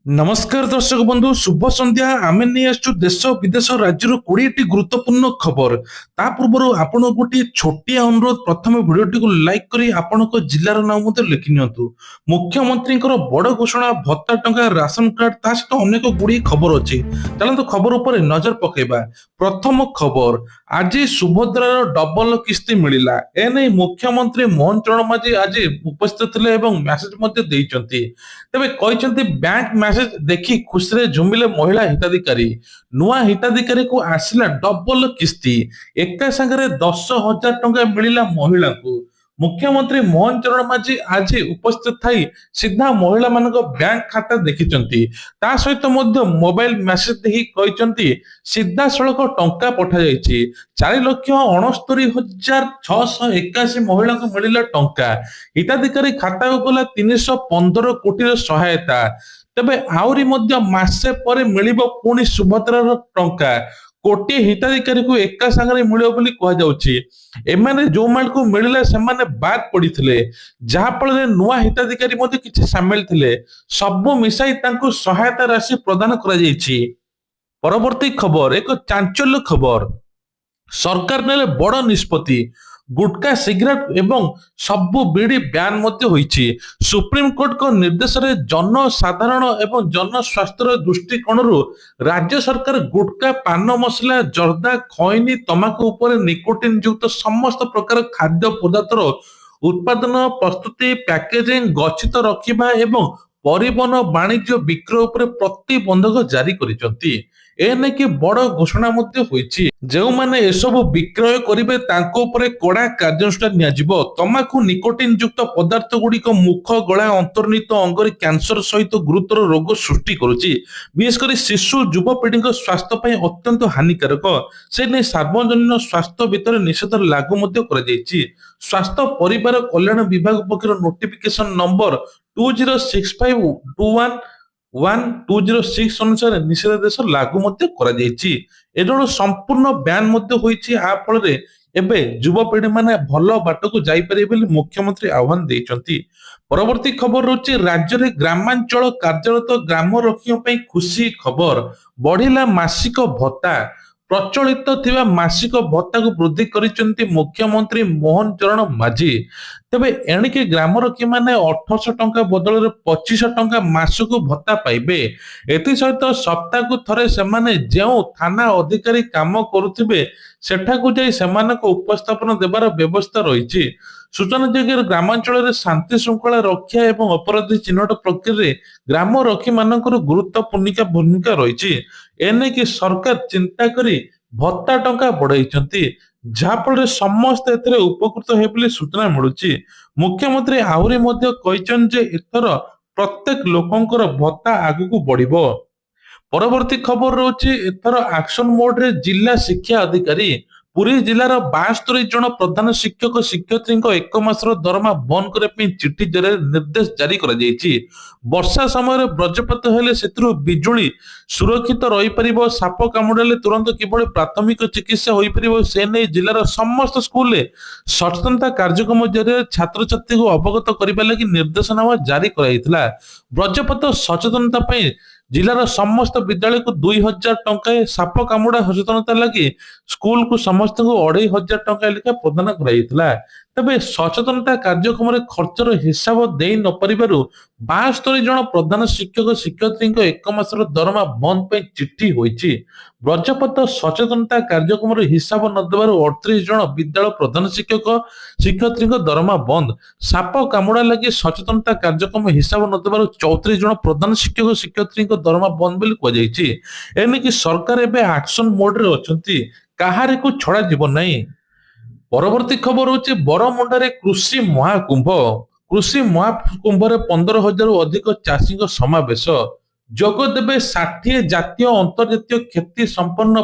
नमस्कार दर्शक बंधु शुभ संध्या आमे नहीं आसु देश विदेश राज्य 20टी गुरुत्वपूर्ण खबर ता पूर्व आपण गोटे छोटिया अनुरोध प्रथम भिडियोटी को लाइक करी आपण जिलार नाम मते लिखि नियंतु। मुख्यमंत्री बड़ घोषणा भत्ता टंका राशन कार्ड ता सहित अनेक गुड़ी खबर अच्छी चलते खबर उपर नजर पकेबा। प्रथम खबर आज सुभद्रार डबल किस्ती मिलिला एने मुख्यमंत्री मोहन चरण माझी आज उपस्थित थे और मेसेज मध्य देइचंती। तेबे कहते बैंक मेसेज देखी खुशी रे झुमिले महिला हिताधिकारी नुआ हिताधिकारी को आसिला डबल किस्ती एका संगे 10,000 टंका मिलिला महिला को। मुख्यमंत्री मोहन चरण माझी आज उपस्थित थाई सीधा महिला मानक बैंक खाता देखिचंती ता सहित मध्य मोबाइल मेसेज देखि कहचंती सीधा सड़क टंका पठा जायछि 4,69,681 महिला को मिलिला टंका हिताधिकारी खाता को गला 315 कोटी सहायता। तेबे आउरी मध्य मासे परे मिलिबो पुणी सुभद्रार टंका कोटी हिताधिकारी को एका संगे मिलिबो बोली कहा जाउछि। एमाने जो मान को मिलिला से माने बाद पड़िथिले जहा फल नुआ हिताधिकारी मध्ये किछि शामिल थिले सब मिसाई तांको सहायता राशि प्रदान करा जायछि। परवर्ती खबर एक चांचल्य खबर सरकार नेले बड़ निष्पत्ति गुटखा सिगरेट एवं सबु बीड़ी ब्यान मध्य होईछि। सुप्रीम कोर्ट को निर्देश रे जनसाधारण एवं जन स्वास्थ्य दृष्टिकोणरू राज्य सरकार गुटखा पान मसला जर्दा खैनी तमाकू उपर निकोटिन युक्त समस्त प्रकार खाद्य पदार्थर उत्पादन प्रस्तुति पैकेजिंग गच्छित रखिबा एवं परिवहन वाणिज्य विक्रय उपर प्रतिबंधक जारी करिसंती। एने की बड़ घोषणा मध्य होईछि जो माने एसबु विक्रय करिवे तांको उपरे कड़ा कार्यानुष्ठान नियाजिबो। तमाकू निकोटिन युक्त पदार्थ गुड़िक मुख गला अंतर्निहित अंगरे कैंसर सहित गुरुतर रोग सृष्टि करुछि विशेषकर शिशु युवपीढ़ी स्वास्थ्य पई अत्यंत हानिकारक से नै सार्वजनिक स्वास्थ्य भितर निषेध लागू मध्य करा जायछि। स्वास्थ्य परिवार कल्याण विभाग पक्षर नोटिफिकेशन नंबर 2065112006 अनुसार निषेधादेश लागू मध्य करा जायछि। एजोड़ संपूर्ण ब्यान मध्य होईछि आ फल रे एबे युवपीढ़ी माने भलो बाट को जाई परिबे बोली मुख्यमंत्री आह्वान देइचंती। परवर्ती खबर रहउछि राज्य रे ग्रामांचल कार्यरत ग्राम रक्षियों पई खुशी खबर बढ़िला मासिक भत्ता प्रचलित थिबा मासिक भत्ता को वृद्धि करिसंती मुख्यमंत्री मोहन चरण माझी। तेबे एणिके ग्राम रक्षी माने 1800 टंका बदल 2500 टंका मासको भत्ता पाइबे। एथि सहित सप्ताह को थरे सेमाने जेउ थाना अधिकारी काम करुथिबे सेठाकु जाई सेमानक उपस्थापन देबार व्यवस्था रहिछि। सूचनायोग्य ग्रामांचल शांति श्रृंखला रक्षा एवं अपराधी चिन्हट प्रक्रिया ग्राम रक्षी मानकर गुरुत्वपूर्ण भूमिका रही एने कि सरकार चिंता करी भत्ता टंका बढ़ाई जहाँफल समस्त एथरे उपकृत हे बोली सूचना मिलुछि। मुख्यमंत्री आहुरी मध्य कहिछन जे एथर प्रत्येक लोकंकर भत्ता आगु बढ़िबो। परवर्ती खबर रहउछि एथर एक्शन मोड रे जिला शिक्षा अधिकारी पुरी जिलार 72 जन प्रधान शिक्षक शिक्षयित्री एक मासर दरमा बंद करने चिठी जरिए निर्देश जारी कर वर्षा समय वज्रपात हेले सेतिरु बिजुली सुरक्षित रही परिबो साप कामुड़े तुरंत किभली प्राथमिक चिकित्सा होई परिबो से नै जिलार समस्त स्कूल रे सचेतनता कार्यक्रम जरिए छात्र छात्री को अवगत करबा लागि निर्देशनामा जारी कराइथिला। वज्रपात सचेतनता पई जिलार समस्त विद्यालय को 2,000 टंका साप कामुड़ा सचेतनता लगी स्कूल को समस्त को 2,500 टंका लेखा प्रदान कराइथिला। तबे सचेतनता कार्यक्रम खर्चर हिसाब दे न परिबारु 72 जन प्रधान शिक्षक शिक्षयित्री एक मासर दरमा बंद पे चिट्ठी होईछि। वज्रपात सचेतनता कार्यक्रम हिसाब न देबारु 38 जन विद्यालय प्रधान शिक्षक शिक्षयित्री दरमा बंद साप कामुड़ा लगी सचेतनता कार्यक्रम हिसाब न देबारु 34 जन प्रधान शिक्षक शिक्षयित्री दरमा बंद बोली कह जायछि। एने कि सरकार एबे एक्शन मोड रे अछंती काहारे को छड़ा जीवन नहीं। परवर्ती खबर होची बरमुंडारे कृषि महाकुंभ कृषि महाकुंभ रे 15,000 अधिक चाषी समावेश जोग देबे 60 जातीय अंतर्जातीय ख्याति संपन्न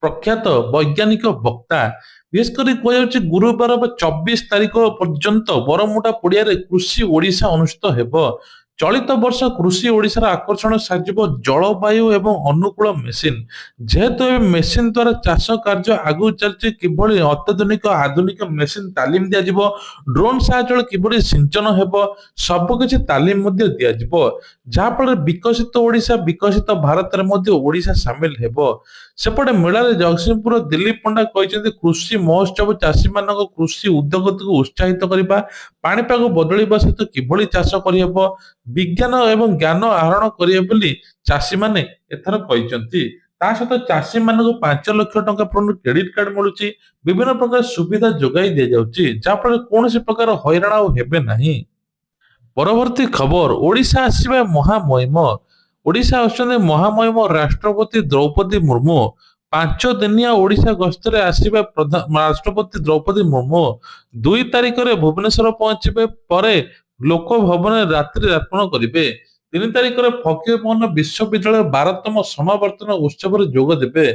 प्रख्यात वैज्ञानिक वक्ता विशेषकर कह गुरुवार 24 तारिख पर्यंत बरमुंडा पड़िया कृषि ओडिशा अनुष्ठित हेब। ଚଳିତ ବର୍ଷ କୃଷି ଓଡ଼ିଶାର ଆକର୍ଷଣ ସାଜିବ ଜଳବାୟୁ ଏବଂ ଅନୁକୂଳ ମେସିନ। ଯେହେତୁ ଏବେ ମେସିନ ଦ୍ୱାରା ଚାଷ କାର୍ଯ୍ୟ ଆଗକୁ ଚାଲିଛି, କିଭଳି ଅତ୍ୟାଧୁନିକ ଆଧୁନିକ ମେସିନ ତାଲିମ ଦିଆଯିବ, ଡ୍ରୋନ ସାହାଯ୍ୟରେ କିଭଳି ସିଞ୍ଚନ ହେବ, ସବୁକିଛି ତାଲିମ ମଧ୍ୟ ଦିଆଯିବ। ଯାହାଫଳରେ ବିକଶିତ ଓଡ଼ିଶା, ବିକଶିତ ଭାରତରେ ମଧ୍ୟ ଓଡ଼ିଶା ସାମିଲ ହେବ। ସେପଟେ ମେଳାରେ ଜଗତସିଂହପୁର ଦିଲ୍ଲୀପ ପଣ୍ଡା କହିଛନ୍ତି, କୃଷି ମହୋତ୍ସବ ଚାଷୀମାନଙ୍କ କୃଷି ଉଦ୍ୟୋଗକୁ ଉତ୍ସାହିତ କରିବା, ପାଣିପାଗ ବଦଳିବା ସହିତ କିଭଳି ଚାଷ କରିହେବ, ବିଜ୍ଞାନ ଏବଂ ଜ୍ଞାନ ଆହରଣ କରିବେ ବୋଲି ଚାଷୀମାନେ ଏଥର କହିଛନ୍ତି। ତା ସହିତ ଚାଷୀମାନଙ୍କୁ 5 ଲକ୍ଷ ଟଙ୍କା ପର୍ଯ୍ୟନ୍ତ କ୍ରେଡିଟ କାର୍ଡ ମିଳୁଛି, ବିଭିନ୍ନ ପ୍ରକାର ସୁବିଧା ଯୋଗାଇ ଦିଆଯାଉଛି, ଯାହାଫଳରେ କୌଣସି ପ୍ରକାର ହଇରାଣ ଆଉ ହେବେ ନାହିଁ। ପରବର୍ତ୍ତୀ ଖବର, ଓଡ଼ିଶା ଆସିବେ ମହାମହିମ। ଓଡ଼ିଶା ଆସୁଛନ୍ତି ମହାମହିମ ରାଷ୍ଟ୍ରପତି ଦ୍ରୌପଦୀ ମୁର୍ମୁ। 5 ଦିନିଆ ଓଡ଼ିଶା ଗସ୍ତରେ ଆସିବେ ରାଷ୍ଟ୍ରପତି ଦ୍ରୌପଦୀ ମୁର୍ମୁ। 2 ତାରିଖରେ ଭୁବନେଶ୍ୱର ପହଞ୍ଚିବେ, ପରେ ଲୋକଭବନରେ ରାତ୍ରି ଯାପନ କରିବେ। 3 ତାରିଖରେ ଫକୀରମୋହନ ବିଶ୍ୱବିଦ୍ୟାଳୟ 12ତମ ସମାବର୍ତ୍ତନ ଉତ୍ସବରେ ଯୋଗ ଦେବେ।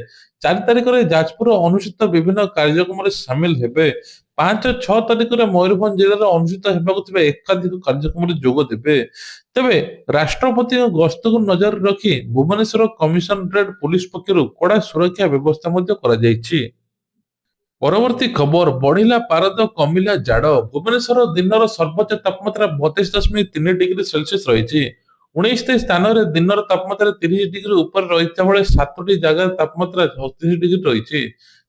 4 ତାରିଖରେ ଯାଜପୁର ଅନୁଷ୍ଠିତ ବିଭିନ୍ନ କାର୍ଯ୍ୟକ୍ରମରେ ସାମିଲ ହେବେ। 5 ଓ 6 ତାରିଖରେ ମୟୂରଭଞ୍ଜ ଜିଲ୍ଲାରେ ଅନୁଷ୍ଠିତ ହେବାକୁ ଥିବା ଏକାଧିକ କାର୍ଯ୍ୟକ୍ରମରେ ଯୋଗ ଦେବେ। ତେବେ ରାଷ୍ଟ୍ରପତିଙ୍କ ଗସ୍ତକୁ ନଜରରେ ରଖି ଭୁବନେଶ୍ୱର କମିଶନରେଟ ପୋଲିସ ପକ୍ଷରୁ କଡ଼ା ସୁରକ୍ଷା ବ୍ୟବସ୍ଥା ମଧ୍ୟ କରାଯାଇଛି। ପରବର୍ତ୍ତୀ ଖବର, ବଢିଲା ପାରଦ କମିଲା ଜାଡ। ଭୁବନେଶ୍ୱର ଦିନର ସର୍ବୋଚ୍ଚ ତାପମାତ୍ରା 32.3 ଡିଗ୍ରୀ ସେଲସିୟସ ରହିଛି। 19ଟି ସ୍ଥାନରେ ଦିନର ତାପମାତ୍ରା 30 ଡିଗ୍ରୀ ଉପରେ ରହିଥିବା ବେଳେ 7ଟି ଜାଗାରେ ତାପମାତ୍ରା 36 ଡିଗ୍ରୀ ରହିଛି।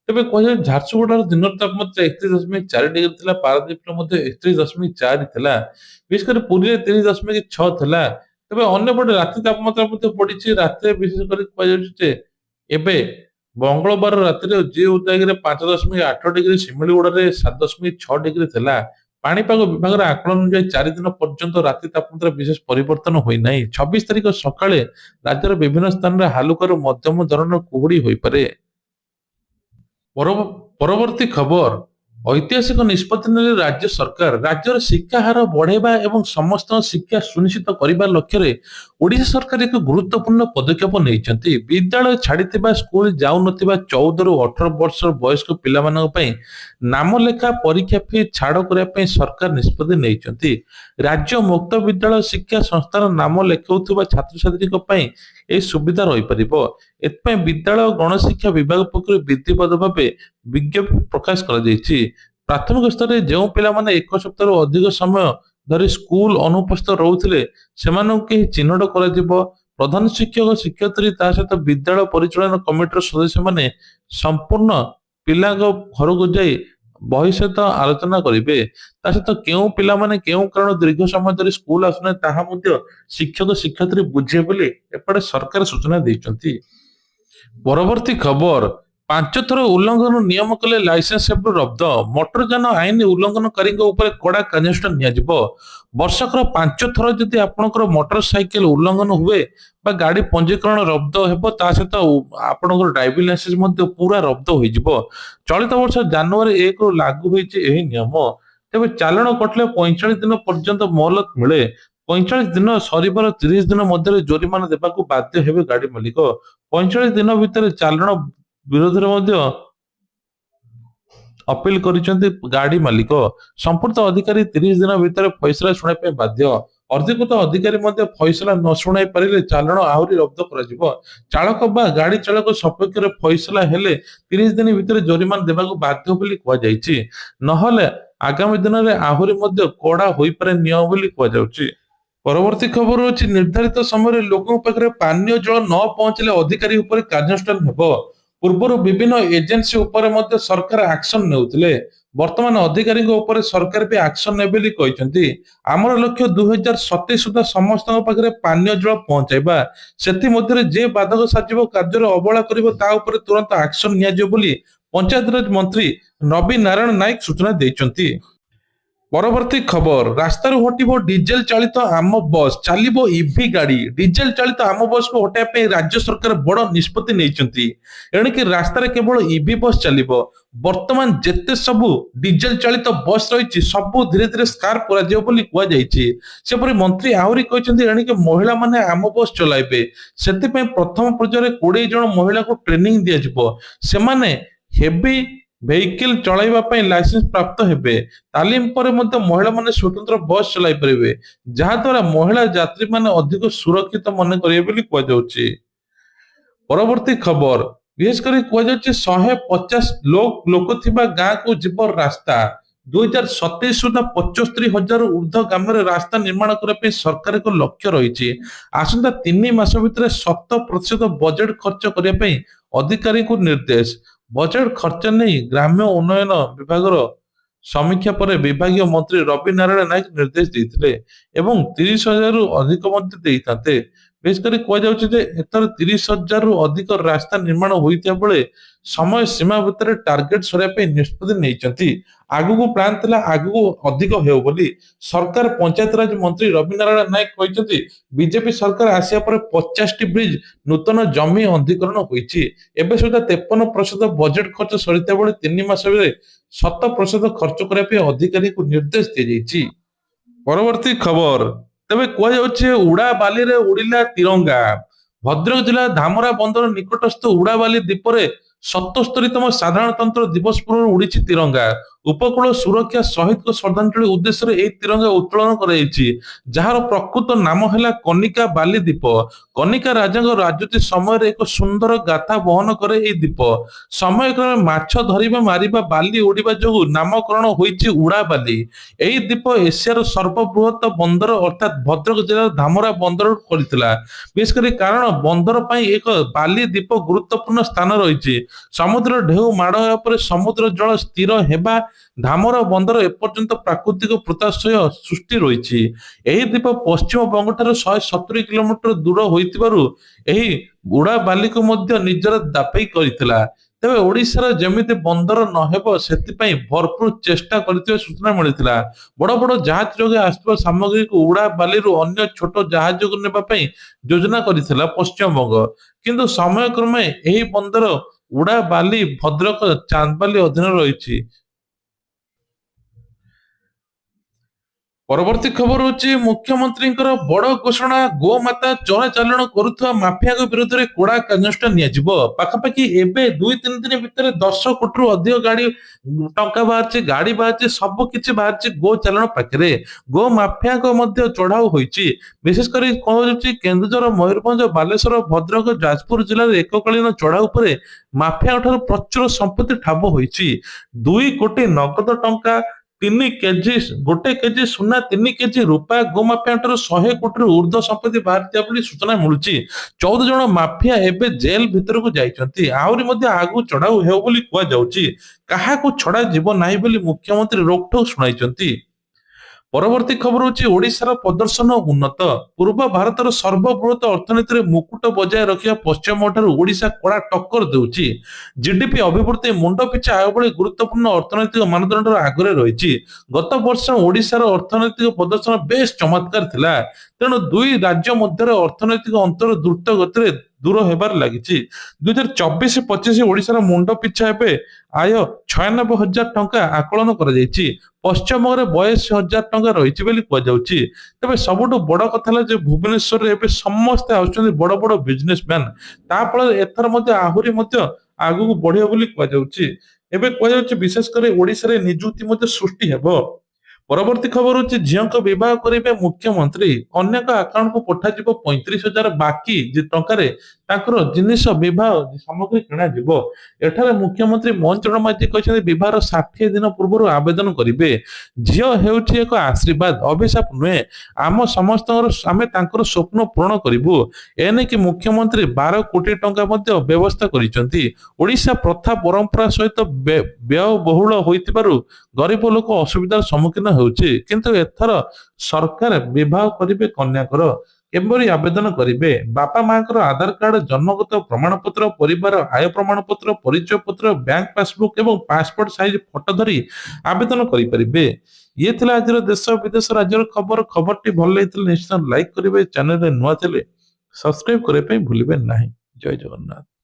ତେବେ କୁହାଯାଏ ଝାରସୁଗୁଡାର ଦିନର ତାପମାତ୍ରା 31.4 ଡିଗ୍ରୀ ଥିଲା, ପାରାଦୀପରେ ମଧ୍ୟ 31.4 ଥିଲା, ବିଶେଷ କରି ପୁରୀରେ 30.6 ଥିଲା। ତେବେ ଅନ୍ୟପଟେ ରାତି ତାପମାତ୍ରା ମଧ୍ୟ ବଢିଛି। ରାତିରେ ବିଶେଷ କରି କୁହାଯାଉଛି ଯେ ଏବେ ମଙ୍ଗଳବାର ରାତିରେ ଉଦୟଗିରିରେ 5.8 ଡିଗ୍ରୀ, ଶିମିଳିଗୁଡାରେ 7.6 ଡିଗ୍ରୀ ଥିଲା। ପାଣିପାଗ ବିଭାଗର ଆକଳନ ଅନୁଯାୟୀ 4 ଦିନ ପର୍ଯ୍ୟନ୍ତ ରାତି ତାପମାତ୍ରା ବିଶେଷ ପରିବର୍ତ୍ତନ ହୋଇନାହିଁ। 26 ତାରିଖ ସକାଳେ ରାଜ୍ୟର ବିଭିନ୍ନ ସ୍ଥାନରେ ହାଲୁକାରୁ ମଧ୍ୟମ ଧରଣର କୁହୁଡି ହୋଇପାରେ। ପରବର୍ତ୍ତୀ ଖବର, ଐତିହାସିକ ନିଷ୍ପତ୍ତି ନେଲେ ରାଜ୍ୟ ସରକାର। ରାଜ୍ୟର ଶିକ୍ଷା ହାର ବଢାଇବା ଏବଂ ସମସ୍ତଙ୍କ ଶିକ୍ଷା ସୁନିଶ୍ଚିତ କରିବା ଲକ୍ଷ୍ୟରେ ଓଡ଼ିଶା ସରକାର ଏକ ଗୁରୁତ୍ୱପୂର୍ଣ୍ଣ ପଦକ୍ଷେପ ନେଇଛନ୍ତି। ବିଦ୍ୟାଳୟ ଛାଡିଥିବା, ସ୍କୁଲ ଯାଉନଥିବା 14ରୁ 18 ବର୍ଷ ବୟସ୍କ ପିଲାମାନଙ୍କ ପାଇଁ ନାମଲେଖା ପରୀକ୍ଷା ଫି ଛାଡ କରିବା ପାଇଁ ସରକାର ନିଷ୍ପତ୍ତି ନେଇଛନ୍ତି। ରାଜ୍ୟ ମୁକ୍ତ ବିଦ୍ୟାଳୟ ଶିକ୍ଷା ସଂସ୍ଥାର ନାମ ଲେଖାଉଥିବା ଛାତ୍ରଛାତ୍ରୀଙ୍କ ପାଇଁ ଏହି ସୁବିଧା ରହିପାରିବ। ଏଥିପାଇଁ ବିଦ୍ୟାଳୟ ଗଣଶିକ୍ଷା ବିଭାଗ ପକ୍ଷରୁ ବିଧିବଦ୍ଧ ଭାବେ ବିଜ୍ଞପ୍ତି ପ୍ରକାଶ କରାଯାଇଛି। ପ୍ରାଥମିକ ସ୍ତରରେ ଯେଉଁ ପିଲାମାନେ 1 ସପ୍ତାହରୁ ଅଧିକ ସମୟ ଧରି ସ୍କୁଲ ଅନୁପସ୍ଥିତ ରହୁଥିଲେ, ସେମାନଙ୍କୁ କେହି ଚିହ୍ନଟ କରାଯିବ। ପ୍ରଧାନ ଶିକ୍ଷକ, ଶିକ୍ଷୟିତ୍ରୀ, ତା ସହିତ ବିଦ୍ୟାଳୟ ପରିଚାଳନା କମିଟିର ସଦସ୍ୟମାନେ ସମ୍ପୂର୍ଣ୍ଣ ପିଲାଙ୍କ ଘରକୁ ଯାଇ ବହି ସହିତ ଆଲୋଚନା କରିବେ। ତା ସହିତ କେଉଁ ପିଲାମାନେ କେଉଁ କାରଣ ଦୀର୍ଘ ସମୟ ଧରି ସ୍କୁଲ ଆସୁନାହିଁ, ତାହା ମଧ୍ୟ ଶିକ୍ଷକ ଶିକ୍ଷୟିତ୍ରୀ ବୁଝିବେ ବୋଲି ଏପଟେ ସରକାର ସୂଚନା ଦେଇଛନ୍ତି। ପରବର୍ତ୍ତୀ ଖବର, 5 ଥର ଉଲ୍ଲଂଘନ ନିୟମ କଲେ ଲାଇସେନ୍ସ ହେବ ରଦ୍ଦ। ମୋଟର ଯାନ ଆଇନ ଉଲ୍ଲଂଘନକାରୀଙ୍କ ଉପରେ କଡ଼ା କାର୍ଯ୍ୟାନୁଷ୍ଠାନ ନିଆଯିବ। ବର୍ଷକର 5 ଥର ଯଦି ଆପଣଙ୍କର ମୋଟର ସାଇକେଲ ଉଲ୍ଲଂଘନ ହୁଏ ବା ଗାଡି ପଞ୍ଜୀକରଣ ରଦ୍ଦ ହେବ, ତା ସହିତ ଆପଣଙ୍କର ଡ୍ରାଇଭିଂ ଲାଇସେନ୍ସ ମଧ୍ୟ ପୁରା ରଦ୍ଦ ହୋଇଯିବ। ଚଳିତ ବର୍ଷ ଜାନୁଆରୀ 1ରୁ ଲାଗୁ ହୋଇଛି ଏହି ନିୟମ। ତେବେ ଚାଲାଣ କଟିଲେ 45 ଦିନ ପର୍ଯ୍ୟନ୍ତ ମୋହଲତ ମିଳେ। 45 ଦିନ ସରିବାର 30 ଦିନ ମଧ୍ୟରେ ଜୋରିମାନା ଦେବାକୁ ବାଧ୍ୟ ହେବେ ଗାଡି ମାଲିକ। 45 ଦିନ ଭିତରେ ଚାଲାଣ ବିରୋଧରେ ମଧ୍ୟ ଅପିଲ କରିଛନ୍ତି ଗାଡି ମାଲିକ। ସମ୍ପୃକ୍ତ ଅଧିକାରୀ 30 ଦିନ ଭିତରେ ଫଇସଲା ଶୁଣାଇବା ପାଇଁ ବାଧ୍ୟ। ଅଧିକୃତ ଅଧିକାରୀ ମଧ୍ୟ ଫଇସଲା ନ ଶୁଣାଇ ପାରିଲେ ଚାଲାଣ ଆହୁରି ରଦ୍ଦ କରାଯିବ। ଚାଳକ ବା ଗାଡି ଚାଳକ ସପକ୍ଷରେ ଫଇସଲା ହେଲେ 30 ଦିନ ଭିତରେ ଜୋରିମାନା ଦେବାକୁ ବାଧ୍ୟ ବୋଲି କୁହାଯାଇଛି। ନହେଲେ ଆଗାମୀ ଦିନରେ ଆହୁରି ମଧ୍ୟ କଡା ହୋଇପାରେ ନିୟମ ବୋଲି କୁହାଯାଉଛି। ପରବର୍ତ୍ତୀ ଖବର ହେଉଛି, ନିର୍ଦ୍ଧାରିତ ସମୟରେ ଲୋକଙ୍କ ପାଖରେ ପାନୀୟ ଜଳ ନ ପହଞ୍ଚିଲେ ଅଧିକାରୀ ଉପରେ କାର୍ଯ୍ୟାନୁଷ୍ଠାନ ହେବ। ପୂର୍ବରୁ ବିଭିନ୍ନ ଏଜେନ୍ସି ଉପରେ ମଧ୍ୟ ସରକାର ଆକ୍ସନ ନେଉଥିଲେ। ବର୍ତ୍ତମାନ ଅଧିକାରୀଙ୍କ ଉପରେ ସରକାର ବି ଆକ୍ସନ ନେବେ ବୋଲି କହିଛନ୍ତି। ଆମର ଲକ୍ଷ୍ୟ 2027 ସୁଦ୍ଧା ସମସ୍ତଙ୍କ ପାଖରେ ପାନୀୟ ଜଳ ପହଞ୍ଚାଇବା। ସେଥିମଧ୍ୟରେ ଯେ ବାଧକ ସାଜିବ, କାର୍ଯ୍ୟରେ ଅବହେଳା କରିବ, ତା ଉପରେ ତୁରନ୍ତ ଆକ୍ସନ ନିଆଯିବ ବୋଲି ପଞ୍ଚାୟତରାଜ ମନ୍ତ୍ରୀ ନବୀନ ନାରାୟଣ ନାୟକ ସୂଚନା ଦେଇଛନ୍ତି। ପରବର୍ତ୍ତୀ ଖବର, ରାସ୍ତାରୁ ହଟିବ ଡିଜେଲ ଚାଳିତ ଆମ ବସ୍, ଚାଲିବ ଇଭି ଗାଡି। ଡିଜେଲ ଚାଳିତ ଆମ ବସକୁ ହଟାଇବା ପାଇଁ ରାଜ୍ୟ ସରକାର ବଡ ନିଷ୍ପତ୍ତି ନେଇଛନ୍ତି। ଏଣିକି ରାସ୍ତାରେ କେବଳ ଇଭି ବସ୍ ଚାଲିବ। ବର୍ତ୍ତମାନ ଯେତେ ସବୁ ଡିଜେଲ ଚାଳିତ ବସ୍ ରହିଛି, ସବୁ ଧୀରେ ଧୀରେ ସ୍କ୍ରାପ କରାଯିବ ବୋଲି କୁହାଯାଇଛି। ସେପରି ମନ୍ତ୍ରୀ ଆହୁରି କହିଛନ୍ତି, ଏଣିକି ମହିଳାମାନେ ଆମ ବସ୍ ଚଲାଇବେ। ସେଥିପାଇଁ ପ୍ରଥମ ପର୍ଯ୍ୟାୟରେ 20 ଜଣ ମହିଳାଙ୍କୁ ଟ୍ରେନିଂ ଦିଆଯିବ। ସେମାନେ ହେଭି ଭେହିକିଲ ଚଳାଇବା ପାଇଁ ଲାଇସେନ୍ସ ପ୍ରାପ୍ତ ହେବେ। ତାଲିମ ପରେ ମଧ୍ୟ ମହିଳାମାନେ ସ୍ୱତନ୍ତ୍ର ବସ୍ ଚଳାଇ ପାରିବେ, ଯାହାଦ୍ୱାରା ମହିଳା ଯାତ୍ରୀମାନେ ଅଧିକ ସୁରକ୍ଷିତ ମନେ କରିବେ ବୋଲି କୁହାଯାଉଛି। ପରବର୍ତ୍ତୀ ଖବର, ବିଶେଷ କରି କୁହାଯାଉଛି 150 ଲୋକ ଥିବା ଗାଁକୁ ଯିବ ରାସ୍ତା। 2027 ସୁଦ୍ଧା 75,000 ଉର୍ଦ୍ଧ୍ୱ ଗ୍ରାମରେ ରାସ୍ତା ନିର୍ମାଣ କରିବା ପାଇଁ ସରକାରଙ୍କ ଲକ୍ଷ୍ୟ ରହିଛି। ଆସନ୍ତା 3 ମାସ ଭିତରେ 100% ବଜେଟ ଖର୍ଚ୍ଚ କରିବା ପାଇଁ ଅଧିକାରୀଙ୍କୁ ନିର୍ଦ୍ଦେଶ। ବଜେଟ ଖର୍ଚ୍ଚ ନେଇ ଗ୍ରାମ୍ୟ ଉନ୍ନୟନ ବିଭାଗର ସମୀକ୍ଷା ପରେ ବିଭାଗୀୟ ମନ୍ତ୍ରୀ ରବି ନାରାୟଣ ନାୟକ ନିର୍ଦ୍ଦେଶ ଦେଇଥିଲେ ଏବଂ 30,000ରୁ ଅଧିକ ମଧ୍ୟ ଦେଇଥାନ୍ତେ। ବିଶେଷ କରି କୁହାଯାଉଛି ଯେ ଏଥର 30,000ରୁ ଅଧିକ ରାସ୍ତା ନିର୍ମାଣ ହୋଇଥିବା ବେଳେ ସମୟ ସୀମା ଭିତରେ ଟାର୍ଗେଟ ସରାଇବା ପାଇଁ ନିଷ୍ପତ୍ତି ନେଇଛନ୍ତି। ଆଗକୁ ପ୍ଲାନ୍ ଥିଲା ଆଗକୁ ଅଧିକ ହେଉ ବୋଲି। ସରକାର ପଞ୍ଚାୟତ ରାଜ ମନ୍ତ୍ରୀ ରବି ନାରାୟଣ ନାୟକ କହିଛନ୍ତି ବିଜେପି ସରକାର ଆସିବା ପରେ 50ଟି ବ୍ରିଜ ନୂତନ ଜମି ଅଧିକରଣ ହୋଇଛି। ଏବେ ସୁଦ୍ଧା 53% ବଜେଟ ଖର୍ଚ୍ଚ ସରିଥିବା ବେଳେ 3 ମାସ ଭିତରେ 100% ଖର୍ଚ୍ଚ କରିବା ପାଇଁ ଅଧିକାରୀଙ୍କୁ ନିର୍ଦ୍ଦେଶ ଦିଆଯାଇଛି। ପରବର୍ତ୍ତୀ ଖବର, ତେବେ କୁହାଯାଉଛି ଉଡାବାଲିରେ ଉଡିଲା ତିରଙ୍ଗା। ଭଦ୍ରକ ଜିଲ୍ଲା ଧାମରା ବନ୍ଦର ନିକଟସ୍ଥ ଉଡାବାଲି ଦ୍ୱୀପରେ 77ତମ ସାଧାରଣତନ୍ତ୍ର ଦିବସ ପୂର୍ବରୁ ଉଡିଛି ତିରଙ୍ଗା। ଉପକୂଳ ସୁରକ୍ଷା ଶହୀଦଙ୍କ ଶ୍ରଦ୍ଧାଞ୍ଜଳି ଉଦ୍ଦେଶ୍ୟରେ ଏହି ତିରଙ୍ଗା ଉତ୍ତୋଳନ କରାଯାଇଛି, ଯାହାର ପ୍ରକୃତ ନାମ ହେଲା କନିକା ବାଲି ଦ୍ୱୀପ। କନିକା ରାଜାଙ୍କ ରାଜୁତି ସମୟରେ ଏକ ସୁନ୍ଦର ଗାଥା ବହନ କରେ ଏହି ଦ୍ୱୀପ। ସମୟକ୍ରମେ ମାଛ ଧରିବା, ମାରିବା, ବାଲି ଉଡିବା ଯୋଗୁଁ ନାମକରଣ ହୋଇଛି ଉଡାବାଲି। ଏହି ଦ୍ୱୀପ ଏସିଆର ସର୍ବବୃହତ ବନ୍ଦର ଅର୍ଥାତ୍ ଭଦ୍ରକ ଜିଲ୍ଲାର ଧାମରା ବନ୍ଦର କରିଥିଲା। ବିଶେଷ କରି କାରଣ ବନ୍ଦର ପାଇଁ ଏକ ବାଲି ଦ୍ୱୀପ ଗୁରୁତ୍ୱପୂର୍ଣ୍ଣ ସ୍ଥାନ ରହିଛି। ସମୁଦ୍ର ଢେଉ ମାଡ଼ ହେବା ପରେ ସମୁଦ୍ର ଜଳ ସ୍ଥିର ହେବା ଧାମରା ବନ୍ଦର ଏପର୍ଯ୍ୟନ୍ତ ପ୍ରାକୃତିକ ପ୍ରତ୍ୟାଶୟ ସୃଷ୍ଟି ରହିଛି। ଏହି ଦ୍ୱୀପ ପଶ୍ଚିମବଙ୍ଗଠାରୁ 170 କିଲୋମିଟର ଦୂର ହୋଇଥିବାରୁ ଏହି ଉଡାବାଲିକୁ ମଧ୍ୟ ନିଜର ଦାପେଇ କରିଥିଲା। ତେବେ ଓଡ଼ିଶାର ଯେମିତି ବନ୍ଦର ନହେବ ସେଥିପାଇଁ ଭରପୁର ଚେଷ୍ଟା କରିଥିବା ସୂଚନା ମିଳିଥିଲା। ବଡ଼ ବଡ଼ ଜାହାଜ ଯୋଗେ ଆସୁଥିବା ସାମଗ୍ରୀକୁ ଉଡାବାଲିରୁ ଅନ୍ୟ ଛୋଟ ଜାହାଜକୁ ନେବା ପାଇଁ ଯୋଜନା କରିଥିଲା ପଶ୍ଚିମବଙ୍ଗ, କିନ୍ତୁ ସମୟକ୍ରମେ ଏହି ବନ୍ଦର ଉଡାବାଲି ଭଦ୍ରକ ଚାନ୍ଦବାଲି ଅଧୀନରେ ରହିଛି। ପରବର୍ତ୍ତୀ ଖବର ହଉଛି ମୁଖ୍ୟମନ୍ତ୍ରୀଙ୍କର ବଡ ଘୋଷଣା, ଗୋମାତା ଚୋରାଚାଲାଣ କରୁଥିବା ମାଫିଆଙ୍କ ବିରୋଧରେ କଡା କାର୍ଯ୍ୟାନୁଷ୍ଠାନ ନିଆଯିବ। ପାଖାପାଖି ଏବେ 2-3 ଦିନ ଭିତରେ 10 କୋଟିରୁ ଅଧିକ ଟଙ୍କା ବାହାରିଛି, ଗାଡି ବାହାରିଛି, ସବୁ କିଛି ବାହାରିଛି ଗୋ ଚାଲାଣ ପାଖରେ। ଗୋ ମାଫିଆଙ୍କ ମଧ୍ୟ ଚଢାଉ ହୋଇଛି। ବିଶେଷ କରି କୁହାଯାଉଛି କେନ୍ଦୁଝର, ମୟୂରଭଞ୍ଜ, ବାଲେଶ୍ୱର, ଭଦ୍ରକ, ଯାଜପୁର ଜିଲ୍ଲାରେ ଏକକାଳୀନ ଚଢାଉ ପରେ ମାଫିଆଙ୍କ ଠାରୁ ପ୍ରଚୁର ସମ୍ପତ୍ତି ଠାବ ହୋଇଛି। 2 କୋଟି ନଗଦ ଟଙ୍କା, 3 କେଜି 1 କେଜି ସୁନା, 3 କେଜି ରୂପା, ଗୋମାଫିଆଠାରୁ 100 କୋଟିରୁ ଉର୍ଦ୍ଧ୍ୱ ସମ୍ପତ୍ତି ବାହାରିଥିବା ବୋଲି ସୂଚନା ମିଳୁଛି। 14 ଜଣ ମାଫିଆ ଏବେ ଜେଲ ଭିତରକୁ ଯାଇଛନ୍ତି। ଆହୁରି ମଧ୍ୟ ଆଗକୁ ଚଢାଉ ହେଉ ବୋଲି କୁହାଯାଉଛି। କାହାକୁ ଛଡାଯିବ ନାହିଁ ବୋଲି ମୁଖ୍ୟମନ୍ତ୍ରୀ ରୋକଠୋକ ଶୁଣାଇଛନ୍ତି। ପରବର୍ତ୍ତୀ ଖବର ହଉଛି ଓଡ଼ିଶାର ପ୍ରଦର୍ଶନ ଉନ୍ନତ। ପୂର୍ବ ଭାରତର ସର୍ବବୃହତ ଅର୍ଥନୀତିରେ ମୁକୁଟ ବଜାୟ ରଖିବା ପଶ୍ଚିମବଙ୍ଗଠାରୁ ଓଡ଼ିଶା କଡା ଟକ୍କର ଦେଉଛି। ଜିଡିପି ଅଭିବୃଦ୍ଧି, ମୁଣ୍ଡ ପିଛା ଆୟ ଭଳି ଗୁରୁତ୍ୱପୂର୍ଣ୍ଣ ଅର୍ଥନୈତିକ ମାନଦଣ୍ଡର ଆଗରେ ରହିଛି। ଗତ ବର୍ଷ ଓଡ଼ିଶାର ଅର୍ଥନୈତିକ ପ୍ରଦର୍ଶନ ବେଶ ଚମତ୍କାର ଥିଲା। ତେଣୁ ଦୁଇ ରାଜ୍ୟ ମଧ୍ୟରେ ଅର୍ଥନୈତିକ ଅନ୍ତର ଦ୍ରୁତ ଗତିରେ ଦୂର ହେବାରେ ଲାଗିଛି। 2024-25 ଓଡ଼ିଶାର ମୁଣ୍ଡ ପିଛା ଏବେ ଆୟ 96,000 ଟଙ୍କା ଆକଳନ କରାଯାଇଛି। ପଶ୍ଚିମବଙ୍ଗରେ 82,000 ଟଙ୍କା ରହିଛି ବୋଲି କୁହାଯାଉଛି। ତେବେ ସବୁଠୁ ବଡ କଥା ହେଲା ଯେ ଭୁବନେଶ୍ୱରରେ ଏବେ ସମସ୍ତେ ଆସୁଛନ୍ତି ବଡ ବଡ ବିଜନେସମ୍ୟାନ। ତା ଫଳରେ ଏଥର ମଧ୍ୟ ଆହୁରି ମଧ୍ୟ ଆଗକୁ ବଢିବ ବୋଲି କୁହାଯାଉଛି। ଏବେ କୁହାଯାଉଛି ବିଶେଷ କରି ଓଡ଼ିଶାରେ ନିଯୁକ୍ତି ମଧ୍ୟ ସୃଷ୍ଟି ହେବ। ପରବର୍ତ୍ତୀ ଖବର ହଉଛି ଝିଅଙ୍କ ବିବାହ କରିବେ ମୁଖ୍ୟମନ୍ତ୍ରୀ। କନ୍ୟାଙ୍କ ଆକାଉଣ୍ଟକୁ ପଠାଯିବ 35,000 ବାକି ଟଙ୍କାରେ ତାଙ୍କର ଜିନିଷ ବିବାହ ସାମଗ୍ରୀ କିଣାଯିବ। ଏଠାରେ ମୁଖ୍ୟମନ୍ତ୍ରୀ ମୋହନ ଚରଣ ମାଝୀ କହିଛନ୍ତି ବିବାହର 60 ଦିନ ପୂର୍ବରୁ ଆବେଦନ କରିବେ। ଝିଅ ହେଉଛି ଏକ ଆଶୀର୍ବାଦ, ଅଭିଶାପ ନୁହେଁ। ଆମେ ତାଙ୍କର ସ୍ୱପ୍ନ ପୂରଣ କରିବୁ। ଏନେକି ମୁଖ୍ୟମନ୍ତ୍ରୀ 12 କୋଟି ଟଙ୍କା ମଧ୍ୟ ବ୍ୟବସ୍ଥା କରିଛନ୍ତି। ଓଡ଼ିଶା ପ୍ରଥା ପରମ୍ପରା ସହିତ ବ୍ୟୟବହୁଳ ହୋଇଥିବାରୁ ଗରିବ ଲୋକ ଅସୁବିଧାର ସମ୍ମୁଖୀନ ହେଉଛି। କିନ୍ତୁ ଏଥର ସରକାର ବିବାହ କରିବେ କନ୍ୟାଙ୍କର। କିପରି ଆବେଦନ କରିବେ? ବାପା ମାଙ୍କର ଆଧାର କାର୍ଡ, ଜନ୍ମଗତ ପ୍ରମାଣପତ୍ର, ପରିବାର ଆୟ ପ୍ରମାଣପତ୍ର, ପରିଚୟ ପତ୍ର, ବ୍ୟାଙ୍କ ପାସବୁକ୍ ଏବଂ ପାସପୋର୍ଟ ସାଇଜ ଫଟୋ ଧରି ଆବେଦନ କରିପାରିବେ। ଇଏ ଥିଲା ଆଜିର ଦେଶ ବିଦେଶ ରାଜ୍ୟର ଖବର। ଖବରଟି ଭଲ ଲାଗିଥିଲେ ନିଶ୍ଚୟ ଲାଇକ୍ କରିବେ। ଚ୍ୟାନେଲରେ ନୂଆ ଥିଲେ ସବସ୍କ୍ରାଇବ କରିବା ପାଇଁ ଭୁଲିବେ ନାହିଁ। ଜୟ ଜଗନ୍ନାଥ।